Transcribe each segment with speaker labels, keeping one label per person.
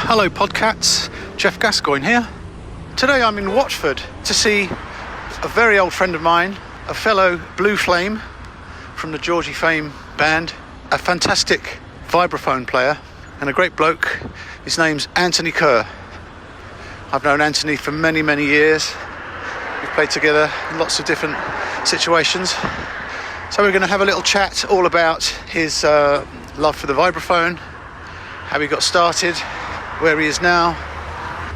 Speaker 1: Hello Podcats, Geoff Gascoigne here. Today I'm in Watford to see a very old friend of mine, a fellow Blue Flame from the Georgie Fame band, a fantastic vibraphone player and a great bloke. His name's Anthony Kerr. I've known Anthony for many, many years. We've played together in lots of different situations. So we're going to have a little chat all about his love for the vibraphone, how he got started, where he is now,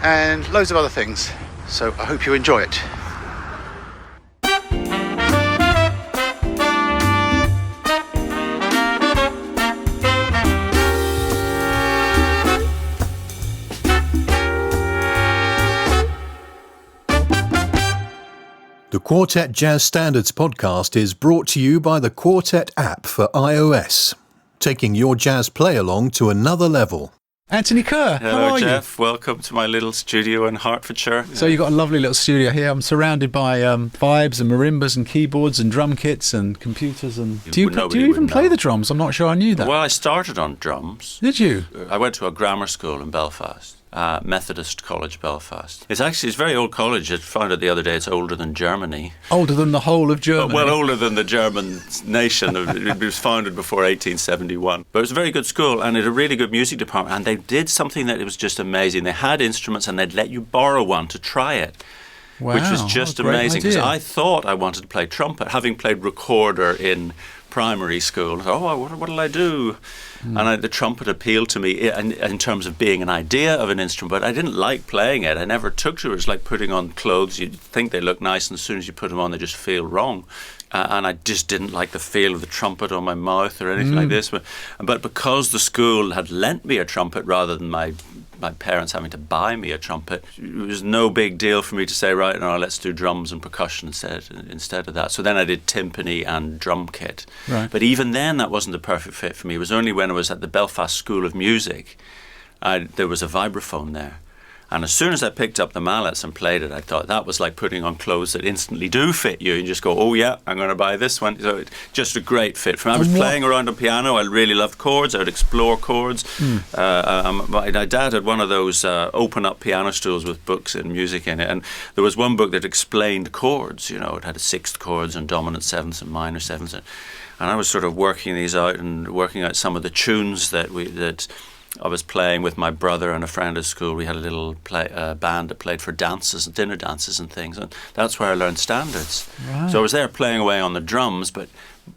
Speaker 1: and loads of other things. So I hope you enjoy it.
Speaker 2: The Quartet Jazz Standards podcast is brought to you by the Quartet app for iOS, taking your jazz play along to another level.
Speaker 1: Anthony Kerr, how are
Speaker 3: Geoff. Welcome to my little studio in Hertfordshire.
Speaker 1: So you've got a lovely little studio here. I'm surrounded by vibes and marimbas and keyboards and drum kits and computers. And do you even play the drums? I'm not sure I knew that.
Speaker 3: Well, I started on drums.
Speaker 1: Did you?
Speaker 3: I went to a grammar school in Belfast. Methodist College, Belfast. It's a very old college. I found out the other day it's older than Germany.
Speaker 1: Older than the whole of Germany?
Speaker 3: Well, older than the German nation. It was founded before 1871. But it was a very good school, and it had a really good music department, and they did something that it was just amazing. They had instruments, and they'd let you borrow one to try it.
Speaker 1: Wow,
Speaker 3: which was just amazing, because I thought I wanted to play trumpet, having played recorder in primary school. What'll I do? And the trumpet appealed to me in terms of being an idea of an instrument, but I didn't like playing it. I never took to it. It's like putting on clothes. You think they look nice, and as soon as you put them on, they just feel wrong. And I just didn't like the feel of the trumpet on my mouth or anything like this. But because the school had lent me a trumpet rather than my parents having to buy me a trumpet, it was no big deal for me to say, right, no, let's do drums and percussion instead of that. So then I did timpani and drum kit.
Speaker 1: Right.
Speaker 3: But even then, that wasn't the perfect fit for me. It was only when I was at the Belfast School of Music, there was a vibraphone there. And as soon as I picked up the mallets and played it, I thought that was like putting on clothes that instantly do fit you. You just go, oh yeah, I'm going to buy this one. So it's just a great fit. From I was playing around on piano, I really loved chords. I would explore chords. My dad had one of those open-up piano stools with books and music in it. And there was one book that explained chords. You know, it had sixth chords and dominant sevenths and minor sevenths. And I was sort of working these out and working out some of the tunes that I was playing with my brother and a friend at school. We had a little band that played for dances and dinner dances and things, and that's where I learned standards. Right. So I was there playing away on the drums, but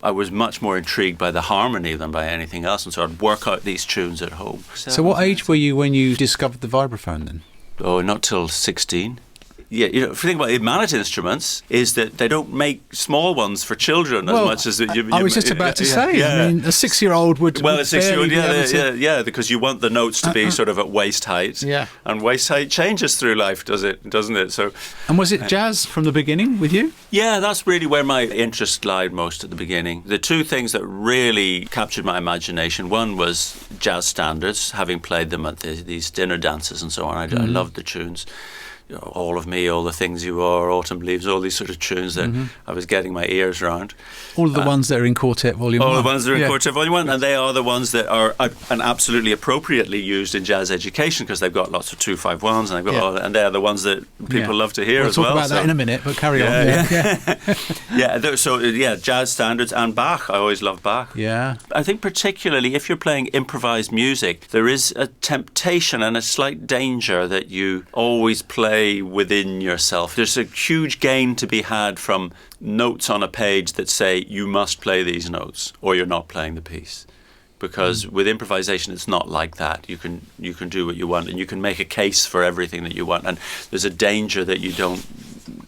Speaker 3: I was much more intrigued by the harmony than by anything else, and so I'd work out these tunes at home.
Speaker 1: So what age were you when you discovered the vibraphone then?
Speaker 3: Oh, not till 16. Yeah, you know, the thing about mallet instruments is that they don't make small ones for children as much as
Speaker 1: I was just about to say. Yeah. I mean, a 6-year-old would.
Speaker 3: Well, a 6-year-old, because you want the notes to be sort of at waist height.
Speaker 1: Yeah,
Speaker 3: and waist height changes through life, doesn't it? So.
Speaker 1: And was it jazz from the beginning with you?
Speaker 3: Yeah, that's really where my interest lied most at the beginning. The two things that really captured my imagination, one was jazz standards, having played them at these dinner dances and so on. I loved the tunes. You know, All of Me, All the Things You Are, Autumn Leaves, all these sort of tunes that I was getting my ears around.
Speaker 1: All of the ones that are in Quartet Volume 1.
Speaker 3: All the ones that are in Quartet Volume 1, and they are the ones that are and absolutely appropriately used in jazz education, because they've got lots of 2-5-1s, and and they're the ones that people love to hear as well.
Speaker 1: We'll talk about that in a minute, but carry on.
Speaker 3: So jazz standards and Bach. I always love Bach.
Speaker 1: Yeah.
Speaker 3: I think particularly if you're playing improvised music, there is a temptation and a slight danger that you always play within yourself. There's a huge gain to be had from notes on a page that say you must play these notes or you're not playing the piece. Because with improvisation, it's not like that. You can do what you want, and you can make a case for everything that you want. And there's a danger that you don't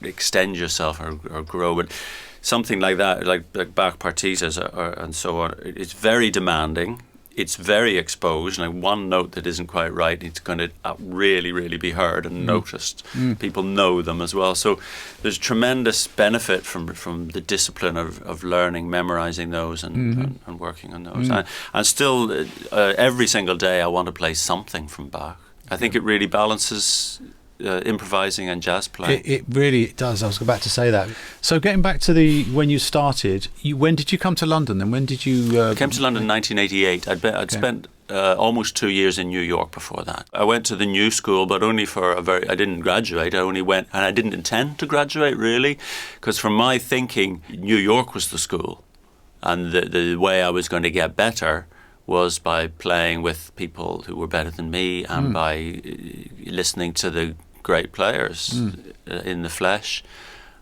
Speaker 3: extend yourself or grow. But something like that, like Bach partitas and so on, it's very demanding. It's very exposed, and one note that isn't quite right, it's going to really, really be heard and noticed. People know them as well. So there's tremendous benefit from the discipline of learning, memorizing those and working on those. And still, every single day I want to play something from Bach. I think it really balances improvising and jazz playing.
Speaker 1: It really does. I was about to say that. So getting back to when you started, when did you come to London, and when did you...
Speaker 3: I came to London in 1988. I'd spent almost 2 years in New York before that. I went to the new school, but only for I didn't graduate. I only went, and I didn't intend to graduate really, because from my thinking, New York was the school. And the way I was going to get better was by playing with people who were better than me and by listening to the great players in the flesh.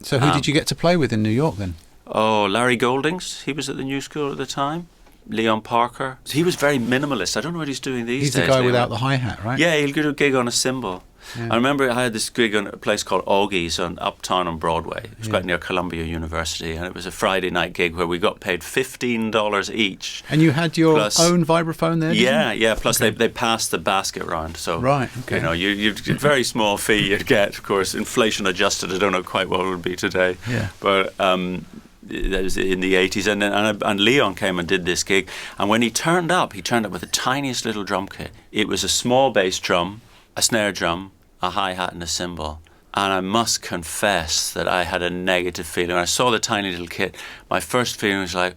Speaker 4: So who did you get to play with in New York then?
Speaker 3: Oh, Larry Goldings. He was at the new school at the time. Leon Parker. He was very minimalist. I don't know what he's doing these days.
Speaker 4: He's the guy without the hi-hat, right?
Speaker 3: Yeah, he'll do a gig on a cymbal.
Speaker 4: Yeah.
Speaker 3: I remember I had this gig on a place called Augie's on Uptown on Broadway. It was quite near Columbia University, and it was a Friday night gig where we got paid $15 each.
Speaker 4: And you had your own vibraphone there?
Speaker 3: Yeah. Plus they passed the basket round. So
Speaker 4: right. Okay.
Speaker 3: You know, you very small fee you'd get. Of course, inflation adjusted. I don't know quite what it would be today.
Speaker 4: Yeah.
Speaker 3: But that was in the 80s, and Leon came and did this gig. And when he turned up with the tiniest little drum kit. It was a small bass drum, a snare drum, a hi-hat and a cymbal. And I must confess that I had a negative feeling. When I saw the tiny little kit, my first feeling was like,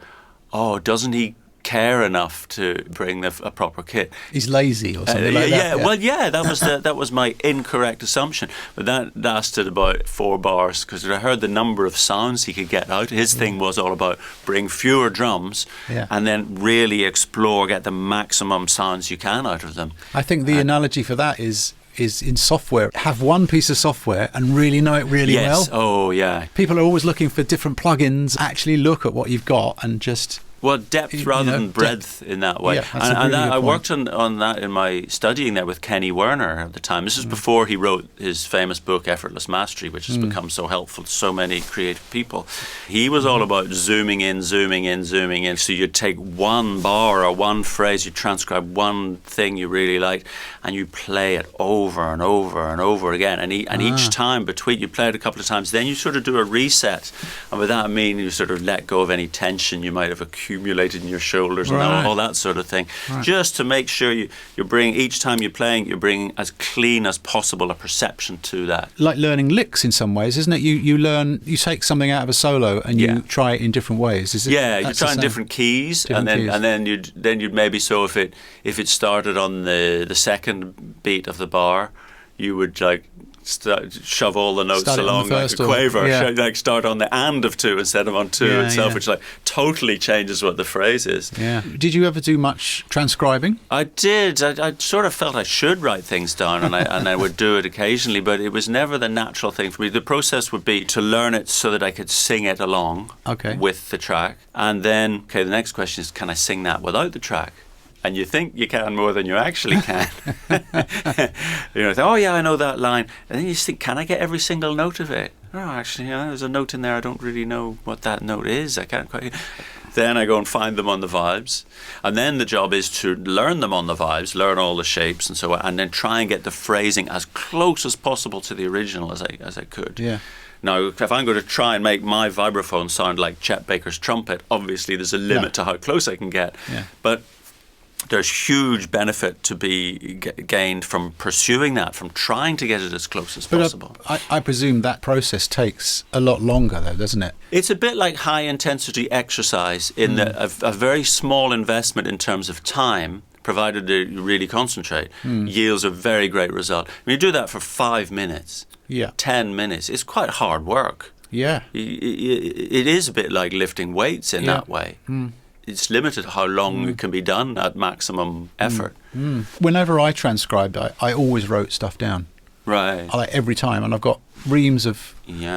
Speaker 3: oh, doesn't he care enough to bring a proper kit?
Speaker 4: He's lazy or something like that.
Speaker 3: Well, that was my incorrect assumption. But that lasted about 4 bars because I heard the number of sounds he could get out. His thing was all about bring fewer drums and then really explore, get the maximum sounds you can out of them.
Speaker 4: I think the analogy for that is in software. Have one piece of software and really know it really well.
Speaker 3: Yes. Oh, yeah.
Speaker 4: People are always looking for different plugins. Actually look at what you've got and just...
Speaker 3: Well, depth rather than breadth in that way.
Speaker 4: Yeah, I
Speaker 3: worked on that in my studying there with Kenny Werner at the time. This was before he wrote his famous book, Effortless Mastery, which has become so helpful to so many creative people. He was all about zooming in. So you'd take one bar or one phrase, you transcribe one thing you really liked, and you play it over and over and over again. And each time between, you play it a couple of times, then you sort of do a reset. And with that I mean you sort of let go of any tension you might have accumulated in your shoulders and all that sort of thing, just to make sure you bring, each time you're playing, you're bringing as clean as possible a perception to that.
Speaker 4: Like learning licks in some ways, isn't it? You take something out of a solo and you try it in different ways. Is it?
Speaker 3: Yeah, you try in different keys, and then you'd maybe, so if it started on the second beat of the bar, you would like shove all the notes along like a quaver, like start on the and of 2 instead of on 2 itself, which like totally changes what the phrase is.
Speaker 4: Yeah. Did you ever do much transcribing?
Speaker 3: I did. I sort of felt I should write things down, and I would do it occasionally, but it was never the natural thing for me. The process would be to learn it so that I could sing it along with the track, and then the next question is, can I sing that without the track? And you think you can more than you actually can. Oh yeah, I know that line. And then you just think, can I get every single note of it? Oh, actually, there's a note in there, I don't really know what that note is. I can't quite... Then I go and find them on the vibes. And then the job is to learn them on the vibes, learn all the shapes and so on, and then try and get the phrasing as close as possible to the original as I could. Yeah. Now, if I'm going to try and make my vibraphone sound like Chet Baker's trumpet, obviously there's a limit to how close I can get. Yeah. But there's huge benefit to be gained from pursuing that, from trying to get it as close as possible.
Speaker 4: I presume that process takes a lot longer, though, doesn't it?
Speaker 3: It's a bit like high-intensity exercise in that a very small investment in terms of time, provided that you really concentrate, yields a very great result. When you do that for 5 minutes, 10 minutes, it's quite hard work.
Speaker 4: Yeah.
Speaker 3: It is a bit like lifting weights in that way. It's limited how long it can be done at maximum effort.
Speaker 4: Whenever I transcribed, I always wrote stuff down.
Speaker 3: Right.
Speaker 4: Every time, and I've got reams of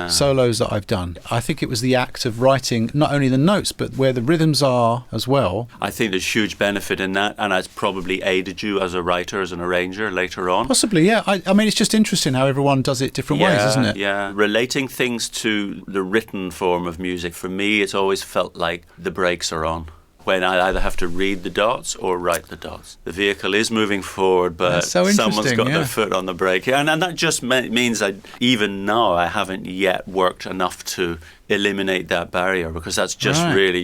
Speaker 4: solos that I've done. I think it was the act of writing not only the notes, but where the rhythms are as well.
Speaker 3: I think there's huge benefit in that, and it's probably aided you as a writer, as an arranger later on.
Speaker 4: Possibly, yeah. I mean, it's just interesting how everyone does it different ways, isn't it?
Speaker 3: Yeah. Relating things to the written form of music, for me, it's always felt like the brakes are on. When I either have to read the dots or write the dots. The vehicle is moving forward, but someone's got their foot on the brake. And that just means even now I haven't yet worked enough to eliminate that barrier, because that's just really,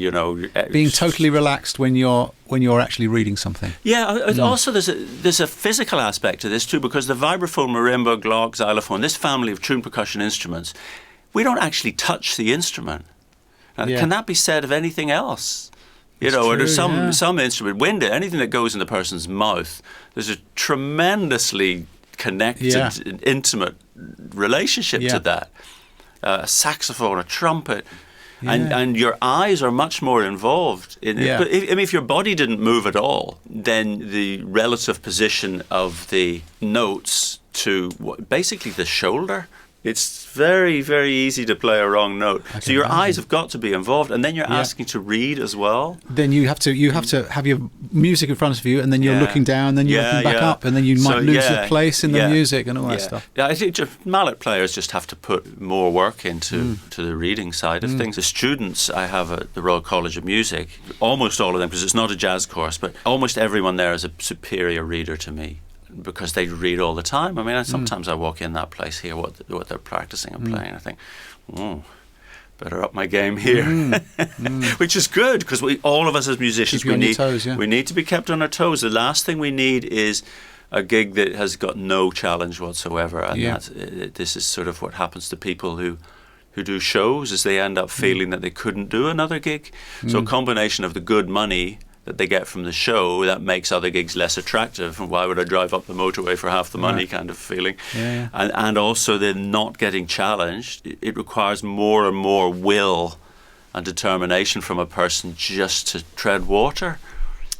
Speaker 4: being totally relaxed when you're actually reading something.
Speaker 3: Yeah. Also, there's a physical aspect to this too, because the vibraphone, marimba, glock, xylophone, this family of tuned percussion instruments, we don't actually touch the instrument. Now, can that be said of anything else? You know, or there's
Speaker 4: true,
Speaker 3: some instrument, wind, anything that goes in the person's mouth, there's a tremendously connected, and intimate relationship to that. A saxophone, a trumpet, and your eyes are much more involved in it. But if your body didn't move at all, then the relative position of the notes to basically the shoulder, it's very, very easy to play a wrong note. So your eyes have got to be involved, and then you're asking to read as well.
Speaker 4: Then you have to have your music in front of you, and then you're looking down, then you're looking back up, and then you might lose your place in the music and all that stuff.
Speaker 3: Yeah, I think mallet players just have to put more work into the reading side of things. The students I have at the Royal College of Music, almost all of them, because it's not a jazz course, but almost everyone there is a superior reader to me, because they read all the time. I mean, sometimes I walk in that place, hear what they're practicing and playing, and I think, better up my game here, which is good, because all of us as musicians, we need to be kept on our toes. The last thing we need is a gig that has got no challenge whatsoever, and this is sort of what happens to people who do shows, is they end up feeling that they couldn't do another gig. So a combination of the good money that they get from the show, that makes other gigs less attractive. And why would I drive up the motorway for half the money kind of feeling? And also they're not getting challenged. It requires more and more will and determination from a person just to tread water.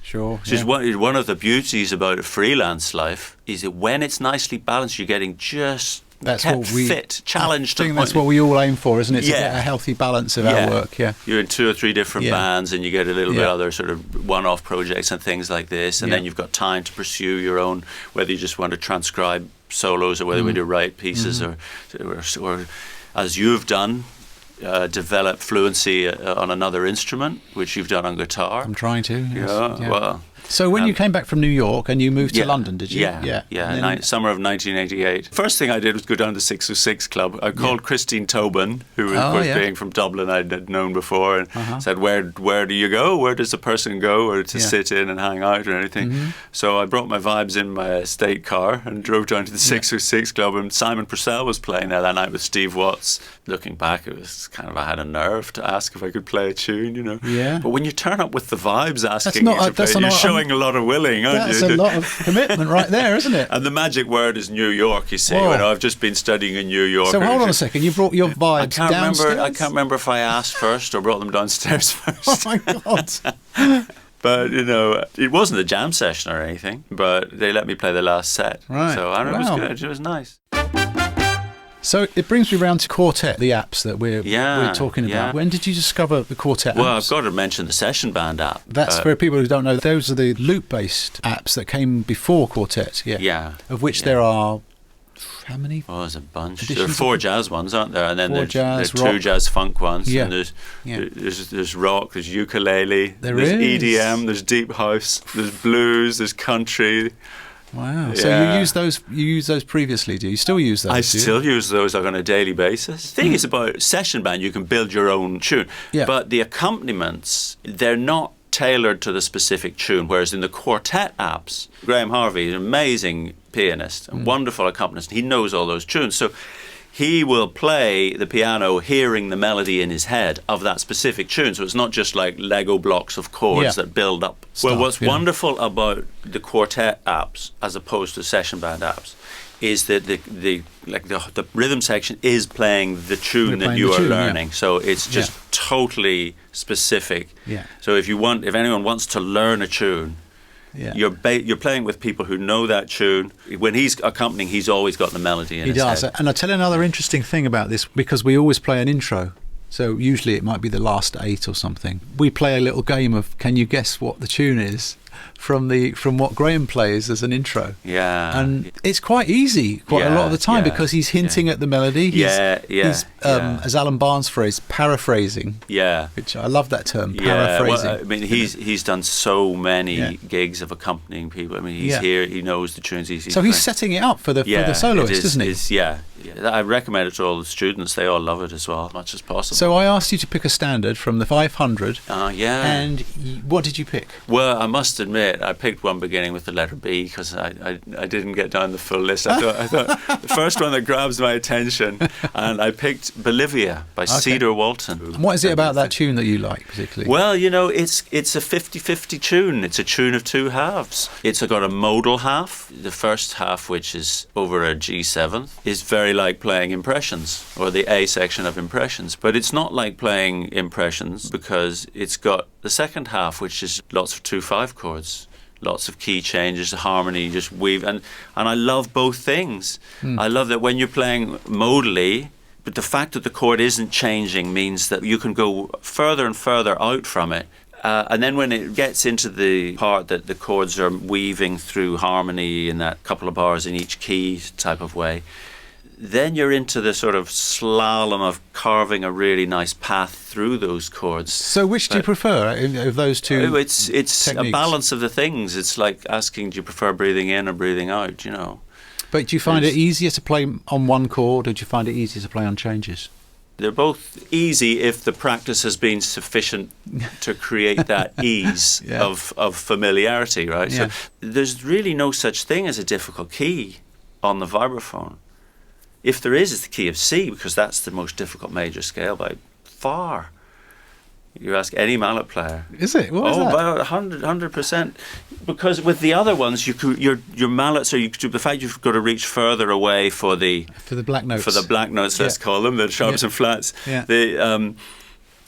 Speaker 4: Sure.
Speaker 3: Which is one of the beauties about a freelance life, is that when it's nicely balanced, you're getting just challenged.
Speaker 4: I think that's what we all aim for, isn't it? To get a healthy balance of our work. You're
Speaker 3: in 2 or 3 different bands, and you get a little bit other sort of one-off projects and things like this, and then you've got time to pursue your own, whether you just want to transcribe solos or whether we do write pieces, or as you've done, develop fluency on another instrument, which you've done on guitar.
Speaker 4: I'm trying to. Yes.
Speaker 3: Well.
Speaker 4: So when you came back from New York and you moved to London, did you?
Speaker 3: Summer of 1988. First thing I did was go down to 606 Club. I called Christine Tobin, who, of course, being from Dublin, I'd known before, and said, where do you go? Where does a person go, or to sit in and hang out or anything? So I brought my vibes in my estate car and drove down to the 606 Club, and Simon Purcell was playing there that night with Steve Watts. Looking back, it was kind of, I had a nerve to ask if I could play a tune, you know. Yeah. But when you turn up with the vibes asking you to play, you're showing a lot of willing, aren't you?
Speaker 4: That's a lot of commitment right there, isn't it?
Speaker 3: And the magic word is New York, you see. I've just been studying in New York.
Speaker 4: So hold on a second, you brought your vibes downstairs?
Speaker 3: I can't remember if I asked first or brought them downstairs first.
Speaker 4: Oh my God.
Speaker 3: But, you know, it wasn't a jam session or anything, but they let me play the last set.
Speaker 4: Right.
Speaker 3: So I know it was good. It was nice.
Speaker 4: So it brings me round to quartet, the apps that we're talking about. When did you discover the quartet apps?
Speaker 3: Well, I've got to mention the session band app.
Speaker 4: That's for people who don't know. Those are the loop-based apps that came before quartet. Of which there are, how many?
Speaker 3: Oh, there's a bunch. There are 4 jazz ones, aren't there? And then there's 2
Speaker 4: rock.
Speaker 3: jazz funk ones. And there's rock, there's ukulele, there's EDM, there's deep house, there's blues, there's country.
Speaker 4: Wow. So you use those previously, do you? Still use those?
Speaker 3: I still use those on a daily basis. The thing is about session band, you can build your own tune. But the accompaniments, they're not tailored to the specific tune, whereas in the quartet apps, Graham Harvey is an amazing pianist, a wonderful accompanist. He knows all those tunes. So he will play the piano hearing the melody in his head of that specific tune. So it's not just like Lego blocks of chords that build up. Well, what's wonderful about the quartet apps as opposed to session band apps is that the rhythm section is playing the tune that you are learning. So it's just totally specific. So if anyone wants to learn a tune, you're playing with people who know that tune. When he's accompanying, he's always got the melody in his head. He does.
Speaker 4: And I'll tell you another interesting thing about this, because we always play an intro. So usually it might be the last 8 or something. We play a little game of, can you guess what the tune is from what Graham plays as an intro? And it's quite easy a lot of the time, because he's hinting at the melody. He's as Alan Barnes phrased, paraphrasing. Which I love that term, paraphrasing.
Speaker 3: Well, I mean, he's done so many gigs of accompanying people. I mean, he's here, he knows the tunes.
Speaker 4: So he's setting it up for the soloist, isn't he?
Speaker 3: I recommend it to all the students. They all love it as well, as much as possible.
Speaker 4: So I asked you to pick a standard from the 500.
Speaker 3: And
Speaker 4: what did you pick?
Speaker 3: Well, I must admit, I picked one beginning with the letter B because I didn't get down the full list. I thought the first one that grabs my attention, and I picked Bolivia by Cedar Walton.
Speaker 4: And what is it about that tune that you like particularly?
Speaker 3: Well, you know, it's a 50-50 tune. It's a tune of two halves. It's got a modal half. The first half, which is over a G7, is very like playing impressions, or the A section of impressions. But it's not like playing impressions because it's got the second half, which is lots of 2/5 chords, lots of key changes, harmony, just weave. And I love both things. I love that when you're playing modally, but the fact that the chord isn't changing means that you can go further and further out from it. And then when it gets into the part that the chords are weaving through harmony in that couple of bars in each key type of way, then you're into the sort of slalom of carving a really nice path through those chords.
Speaker 4: So which do you prefer of those two?
Speaker 3: It's
Speaker 4: techniques?
Speaker 3: a balance of the things. It's like asking, do you prefer breathing in or breathing out, you know?
Speaker 4: But do you find it easier to play on one chord, or do you find it easier to play on changes?
Speaker 3: They're both easy if the practice has been sufficient to create that ease of familiarity, right?
Speaker 4: Yeah.
Speaker 3: So there's really no such thing as a difficult key on the vibraphone. If there is, it's the key of C, because that's the most difficult major scale by far. You ask any mallet player.
Speaker 4: Is it? What is that?
Speaker 3: About 100%. Because with the other ones, your mallets are the fact you've got to reach further away for the
Speaker 4: black notes.
Speaker 3: For the black notes, let's call them, the sharps and flats.
Speaker 4: Yeah.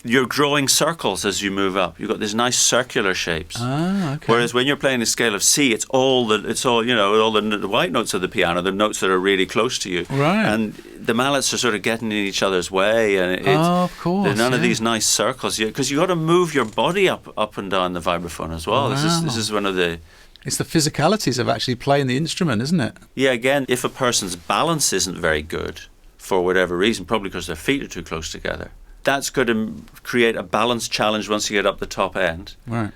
Speaker 3: You're drawing circles as you move up. You've got these nice circular shapes.
Speaker 4: Ah, okay.
Speaker 3: Whereas when you're playing the scale of C, it's all the white notes of the piano, the notes that are really close to you.
Speaker 4: Right.
Speaker 3: And the mallets are sort of getting in each other's way, and
Speaker 4: of course.
Speaker 3: there's none of these nice circles, because you got to move your body up and down the vibraphone as well.
Speaker 4: Wow.
Speaker 3: This is one of the.
Speaker 4: It's the physicalities of actually playing the instrument, isn't it?
Speaker 3: Yeah. Again, if a person's balance isn't very good for whatever reason, probably because their feet are too close together, that's going to create a balance challenge once you get up the top end.
Speaker 4: Right.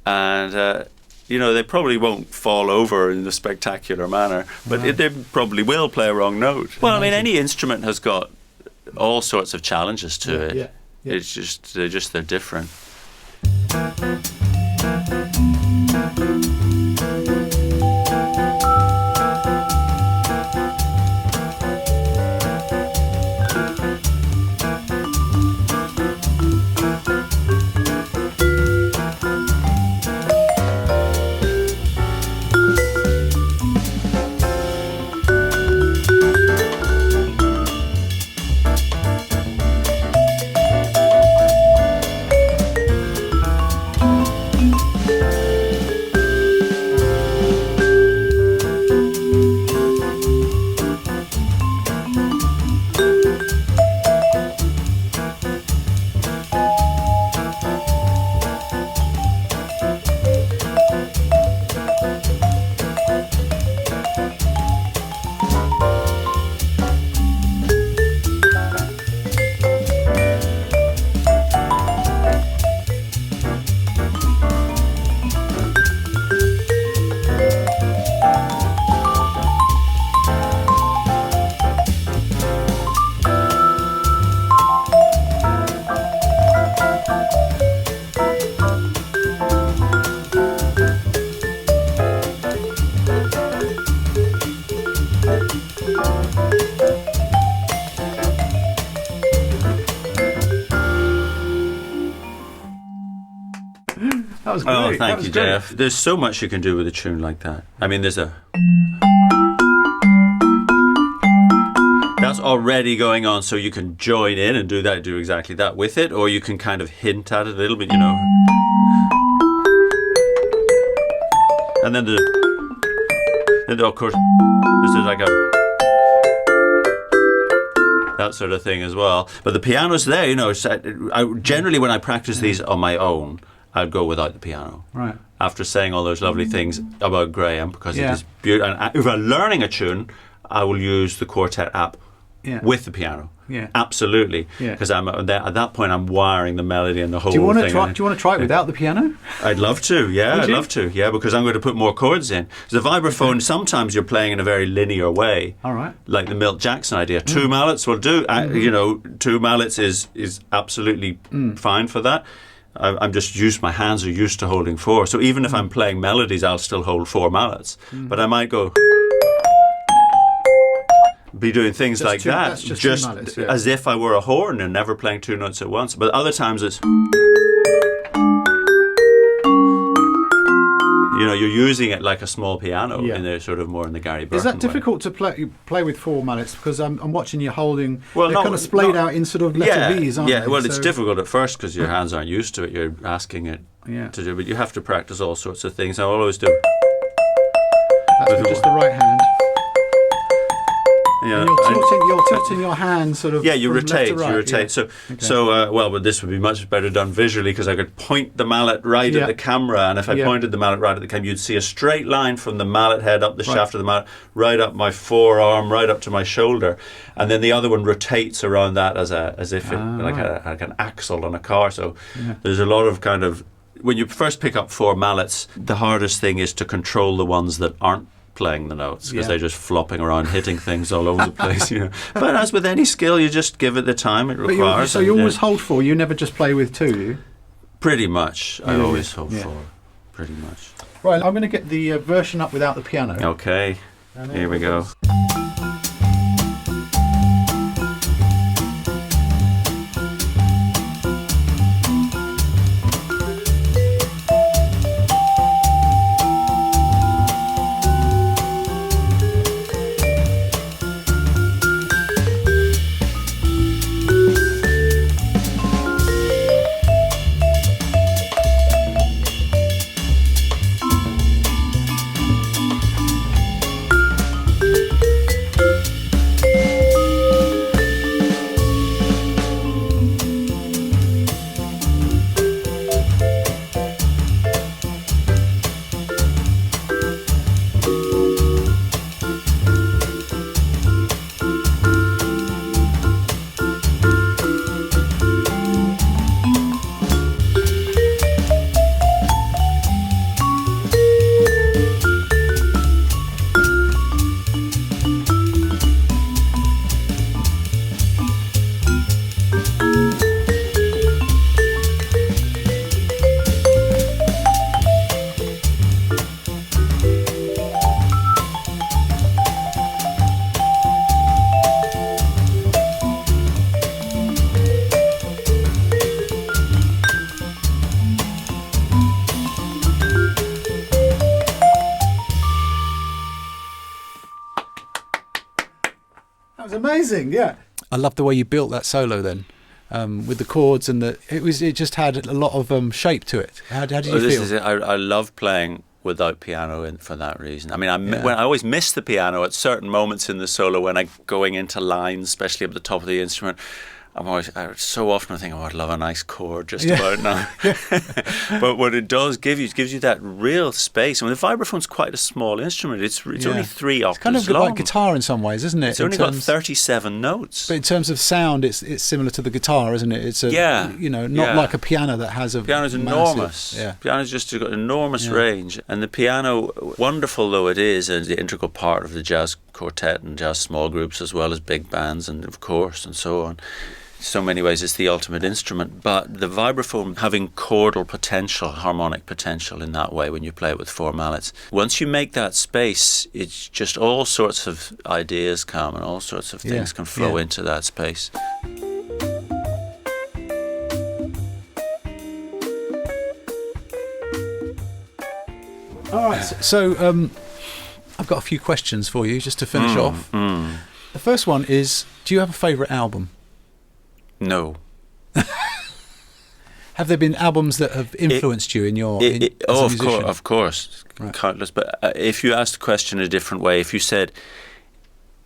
Speaker 3: And, they probably won't fall over in a spectacular manner, but they probably will play a wrong note. Well, I mean, any instrument has got all sorts of challenges to it.
Speaker 4: Yeah.
Speaker 3: It's just, they're different.
Speaker 4: That was great.
Speaker 3: Oh, thank you, Geoff. There's so much you can do with a tune like that. I mean, there's that's already going on, so you can join in and do exactly that with it, or you can kind of hint at it a little bit, you know. And then of course, this is like that sort of thing as well. But the piano's there, you know. Generally, when I practice these on my own, I'd go without the piano.
Speaker 4: Right.
Speaker 3: After saying all those lovely things about Graham, because it is beautiful. And if I'm learning a tune, I will use the Quartet app with the piano. Yeah. Absolutely. Because I'm at that point, I'm wiring the melody and the whole thing.
Speaker 4: Do you want to try it without the piano?
Speaker 3: I'd love to. Yeah, I'd love to. Yeah, because I'm going to put more chords in. The vibraphone, sometimes you're playing in a very linear way.
Speaker 4: All right.
Speaker 3: Like the Milt Jackson idea. Two mallets will do. You know, two mallets is absolutely fine for that. I'm just used. My hands are used to holding four. So even if I'm playing melodies, I'll still hold four mallets. But I might be doing things
Speaker 1: Just
Speaker 3: like
Speaker 1: two-
Speaker 3: that,
Speaker 1: that's just two mallets, yeah.
Speaker 3: as if I were a horn and never playing two notes at once. But other times it's, you're using it like a small piano,
Speaker 1: Yeah.
Speaker 3: in there, sort of more in the Gary Burton
Speaker 1: Is that
Speaker 3: way.
Speaker 1: difficult to play with four mallets? Because I'm watching you holding.
Speaker 3: Well,
Speaker 1: they're kind of splayed out in sort of letter V's, aren't they?
Speaker 3: Well, it's
Speaker 1: So-
Speaker 3: difficult at first because your hands aren't used to it. You're asking it
Speaker 1: Yeah.
Speaker 3: to do, but you have to practice all sorts of things. I'll always do.
Speaker 1: That's with just the right hand.
Speaker 3: Yeah,
Speaker 1: And you're tilting your hand sort of.
Speaker 3: yeah, you
Speaker 1: from left
Speaker 3: rotate.
Speaker 1: to right,
Speaker 3: You rotate.
Speaker 1: yeah.
Speaker 3: But this would be much better done visually because I could point the mallet right
Speaker 1: Yeah.
Speaker 3: at the camera, and if I
Speaker 1: Yeah.
Speaker 3: pointed the mallet right at the camera, you'd see a straight line from the mallet head up the shaft of the mallet, right up my forearm, right up to my shoulder, and then the other one rotates around that as if it like an axle on a car. So there's a lot of kind of, when you first pick up four mallets, the hardest thing is to control the ones that aren't playing the notes because they're just flopping around, hitting things all over the place. But as with any skill, you just give it the time it requires.
Speaker 1: So you always hold four. You never just play with two, do you?
Speaker 3: Pretty much. I always hold
Speaker 1: Yeah.
Speaker 3: four. Pretty much.
Speaker 1: Right. I'm going to get the version up without the piano.
Speaker 3: Okay. Here we go.
Speaker 1: That was amazing. Yeah.
Speaker 4: I love the way you built that solo then, with the chords and it just had a lot of shape to it. How did you feel?
Speaker 3: This is it. I love playing without piano for that reason. I mean, I always miss the piano at certain moments in the solo when I'm going into lines, especially up the top of the instrument. So often I think, I'd love a nice chord just about now. But what it does gives you that real space. I mean, the vibraphone's quite a small instrument. It's only 3 octaves
Speaker 4: kind of
Speaker 3: long.
Speaker 4: like guitar in some ways, isn't it?
Speaker 3: It's only got 37 notes.
Speaker 4: But in terms of sound, it's similar to the guitar, isn't it? It's not like a piano that has a
Speaker 3: Piano's enormous.
Speaker 4: Yeah.
Speaker 3: Piano's just got enormous range, and the piano, wonderful though it is, is the integral part of the jazz quartet and jazz small groups as well as big bands and of course and so on. In so many ways it's the ultimate instrument, but the vibraphone having chordal potential, harmonic potential in that way when you play it with 4 mallets, once you make that space, it's just all sorts of ideas come and all sorts of things can flow into that space.
Speaker 4: All right, so I've got a few questions for you just to finish off. The first one is, do you have a favourite album?
Speaker 3: No.
Speaker 4: Have there been albums that have influenced you in your as a musician?
Speaker 3: Of course,
Speaker 4: Right.
Speaker 3: countless. But if you asked the question a different way, if you said,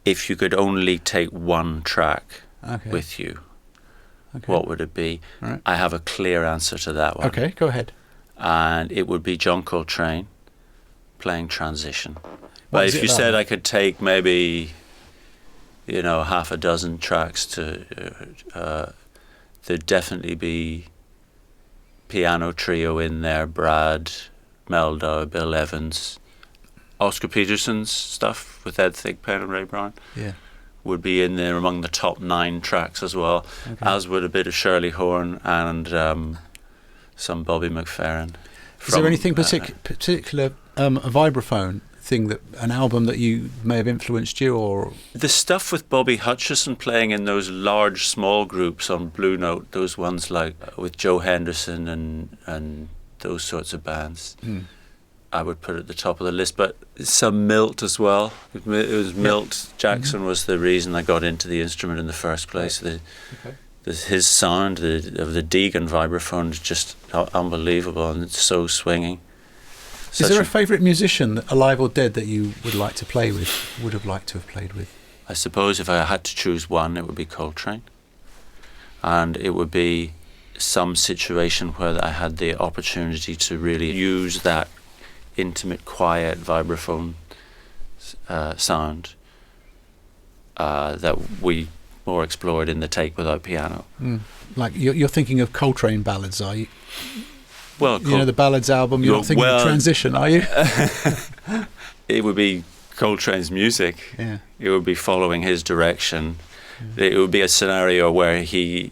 Speaker 3: if you could only take one track with you, what would it be?
Speaker 4: Right.
Speaker 3: I have a clear answer to that one.
Speaker 4: Okay, go ahead.
Speaker 3: And it would be John Coltrane playing Transition.
Speaker 4: What
Speaker 3: But
Speaker 4: is
Speaker 3: if
Speaker 4: it
Speaker 3: you
Speaker 4: about
Speaker 3: said
Speaker 4: that?
Speaker 3: I could take maybe, half a dozen tracks to, there'd definitely be piano trio in there, Brad, Meldau, Bill Evans, Oscar Peterson's stuff with Ed Thigpen and Ray Brown would be in there among the top 9 tracks as well, as would a bit of Shirley Horn and some Bobby McFerrin.
Speaker 4: Is there anything particular a vibraphone thing, that an album that you may have influenced you, or
Speaker 3: the stuff with Bobby Hutcherson playing in those large small groups on Blue Note, those ones like with Joe Henderson and those sorts of bands, I would put at the top of the list. But some Milt as well. It was Milt Jackson was the reason I got into the instrument in the first place. His sound of the Deegan vibraphone is just unbelievable, and it's so swinging.
Speaker 4: Is there a favourite musician, alive or dead, that you would like to play with, would have liked to have played with?
Speaker 3: I suppose if I had to choose one, it would be Coltrane. And it would be some situation where I had the opportunity to really use that intimate, quiet vibraphone sound that we more explored in the Take Without Piano.
Speaker 4: Like you're thinking of Coltrane ballads, are you?
Speaker 3: Well,
Speaker 4: you know the Ballads album. You're not thinking of Transition, are you?
Speaker 3: It would be Coltrane's music.
Speaker 4: Yeah.
Speaker 3: It would be following his direction. It would be a scenario where he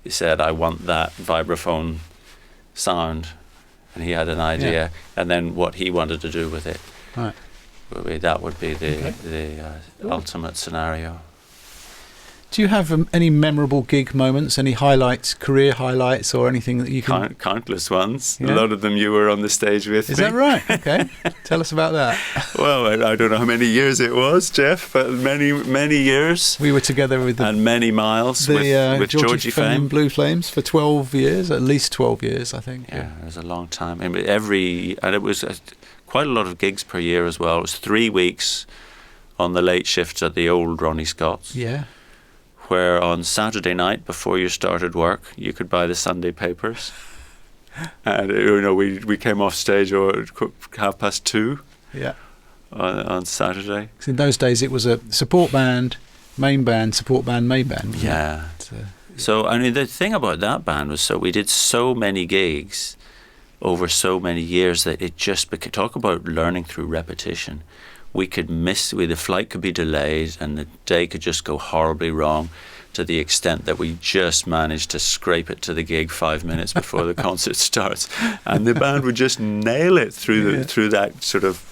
Speaker 3: said, "I want that vibraphone sound," and he had an idea, and then what he wanted to do with it.
Speaker 4: Right.
Speaker 3: That would be the ultimate scenario.
Speaker 4: Do you have any memorable gig moments, any highlights, career highlights, or anything that you can...
Speaker 3: Countless ones.
Speaker 4: Yeah.
Speaker 3: A lot of them you were on the stage with me.
Speaker 4: Is that right? Okay. Tell us about that.
Speaker 3: Well, I don't know how many years it was, Geoff, but many years.
Speaker 4: We were together with
Speaker 3: and many miles with Georgie Fame.
Speaker 4: Blue Flames for 12 years, at least 12 years, I think.
Speaker 3: Yeah, it was a long time. And it was quite a lot of gigs per year as well. It was 3 weeks on the late shifts at the old Ronnie Scott's.
Speaker 4: Yeah.
Speaker 3: Where on Saturday night before you started work, you could buy the Sunday papers, and we came off stage at 2:30.
Speaker 4: Yeah.
Speaker 3: On Saturday.
Speaker 4: Because in those days it was a support band, main band, support band, main band.
Speaker 3: Yeah. So I mean, the thing about that band was, we did so many gigs over so many years that it just talk about learning through repetition. We could the flight could be delayed and the day could just go horribly wrong, to the extent that we just managed to scrape it to the gig 5 minutes before the concert starts, and the band would just nail it through that sort of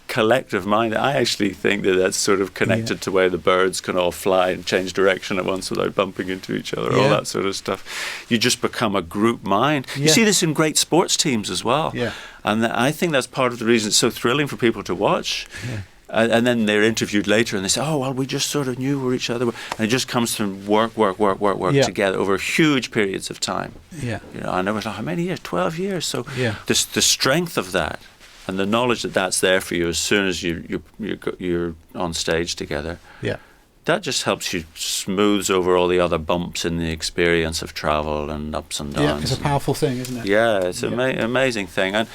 Speaker 3: collective mind. I actually think that's sort of connected to where the birds can all fly and change direction at once without bumping into each other, all that sort of stuff. You just become a group mind. You see this in great sports teams as well. Yeah. And I think that's part of the reason it's so thrilling for people to watch. Yeah. And then they're interviewed later and they say, "Oh, well, we just sort of knew where each other were." And it just comes from work together over huge periods of time. Yeah. And there was how many years? 12 years. So the strength of that and the knowledge that that's there for you as soon as you're on stage together. Yeah. That just helps you smooths over all the other bumps in the experience of travel and ups and downs.
Speaker 4: Yeah, it's a powerful thing, isn't it?
Speaker 3: Yeah, it's an amazing thing. And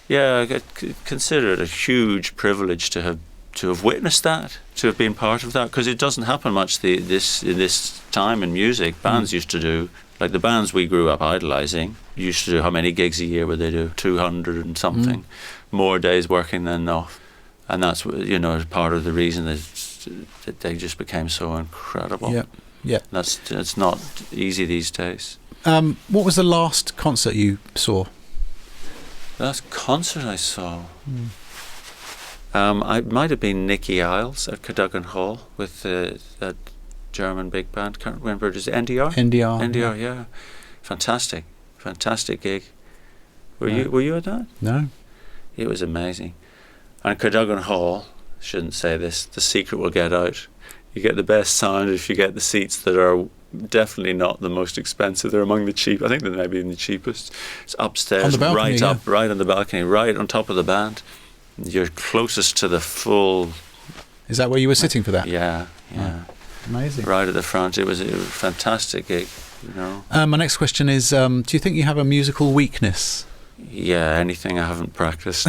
Speaker 3: I consider it a huge privilege to have witnessed that, to have been part of that, because it doesn't happen much in this time in music. Bands used to do, like the bands we grew up idolizing, used to do, how many gigs a year would they do? 200 and something. More days working than off. And that's, part of the reason that they just became so incredible. Yeah, yeah. It's not easy these days.
Speaker 4: What was the last concert you saw?
Speaker 3: The last concert I saw? I might have been Nicky Isles at Cadogan Hall with a German big band. Can't remember. Is it NDR? NDR, yeah. Fantastic gig. Were you at that?
Speaker 4: No.
Speaker 3: It was amazing. And Cadogan Hall, shouldn't say this, the secret will get out. You get the best sound if you get the seats that are definitely not the most expensive. They're among the cheap. I think they may be the cheapest. It's upstairs,
Speaker 4: on the balcony,
Speaker 3: right on the balcony, right on top of the band. You're closest to the full.
Speaker 4: Is that where you were sitting for that?
Speaker 3: Yeah.
Speaker 4: Oh, amazing.
Speaker 3: Right at the front. It was a fantastic gig.
Speaker 4: My next question is: do you think you have a musical weakness?
Speaker 3: Yeah, anything I haven't practiced.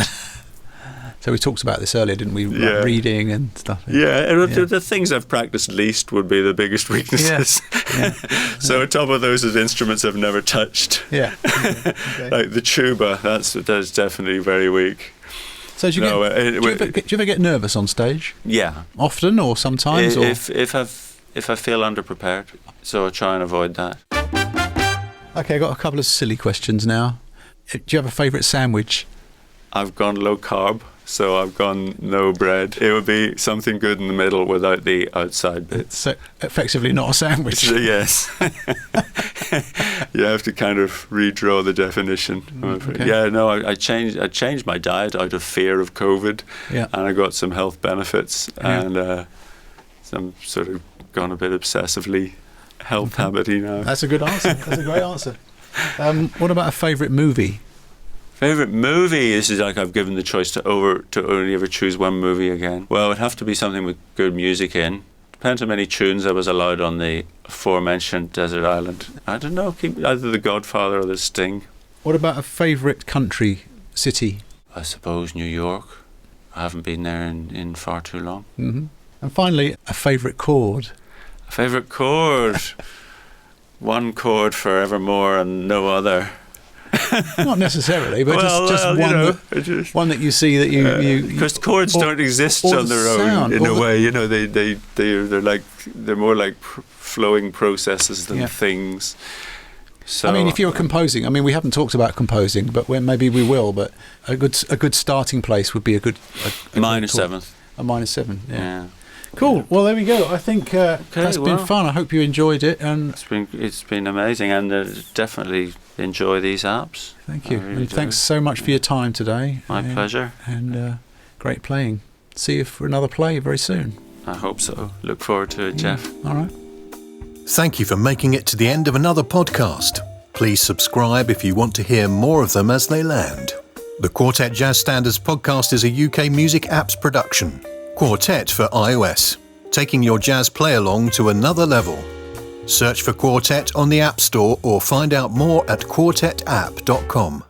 Speaker 4: So we talked about this earlier, didn't we? Like reading and stuff.
Speaker 3: The things I've practiced least would be the biggest weaknesses. Yeah. So on top of those are instruments I've never touched. Yeah. Okay. Like the tuba, that's definitely very weak.
Speaker 4: So do you ever get nervous on stage?
Speaker 3: Yeah.
Speaker 4: Often or sometimes?
Speaker 3: If I feel underprepared, so I try and avoid that.
Speaker 4: Okay, I've got a couple of silly questions now. Do you have a favourite sandwich?
Speaker 3: I've gone low carb, so I've gone no bread. It would be something good in the middle without the outside bits.
Speaker 4: So effectively not a sandwich.
Speaker 3: So, yes. You have to kind of redraw the definition.
Speaker 4: Okay.
Speaker 3: Yeah, no, I changed my diet out of fear of COVID,
Speaker 4: Yeah.
Speaker 3: and I got some health benefits, and I'm sort of gone a bit obsessively health habity now.
Speaker 4: That's a good answer. That's a great answer. What about a favourite movie?
Speaker 3: Favorite movie? This is like I've given the choice to only ever choose one movie again. Well, it'd have to be something with good music in. Depends how many tunes I was allowed on the aforementioned desert island. I don't know. Keep either The Godfather or The Sting.
Speaker 4: What about a favourite country, city?
Speaker 3: I suppose New York. I haven't been there in far too long.
Speaker 4: Mm-hmm. And finally, a favourite chord.
Speaker 3: A favourite chord. One chord forevermore and no other.
Speaker 4: Not necessarily, but
Speaker 3: Well,
Speaker 4: just
Speaker 3: well,
Speaker 4: one,
Speaker 3: you know,
Speaker 4: one that you see that you
Speaker 3: because chords don't exist on their own in a way. You know, they're more like flowing processes than things. So
Speaker 4: I mean, if you're composing, I mean, we haven't talked about composing, but maybe we will. But a good starting place would be a
Speaker 3: minor seventh.
Speaker 4: A minor seven. Yeah.
Speaker 3: Yeah.
Speaker 4: Cool. Well, there we go. I think that's been fun. I hope you enjoyed it. And
Speaker 3: it's been amazing, and definitely enjoy these apps.
Speaker 4: Thank you.
Speaker 3: Really
Speaker 4: And thanks so much for your time today.
Speaker 3: My pleasure.
Speaker 4: And great playing. See you for another play very soon.
Speaker 3: I hope so. Look forward to it, Geoff.
Speaker 4: All right.
Speaker 2: Thank you for making it to the end of another podcast. Please subscribe if you want to hear more of them as they land. The Quartet Jazz Standards podcast is a UK music apps production. Quartet for iOS, taking your jazz play along to another level. Search for Quartet on the App Store or find out more at quartetapp.com.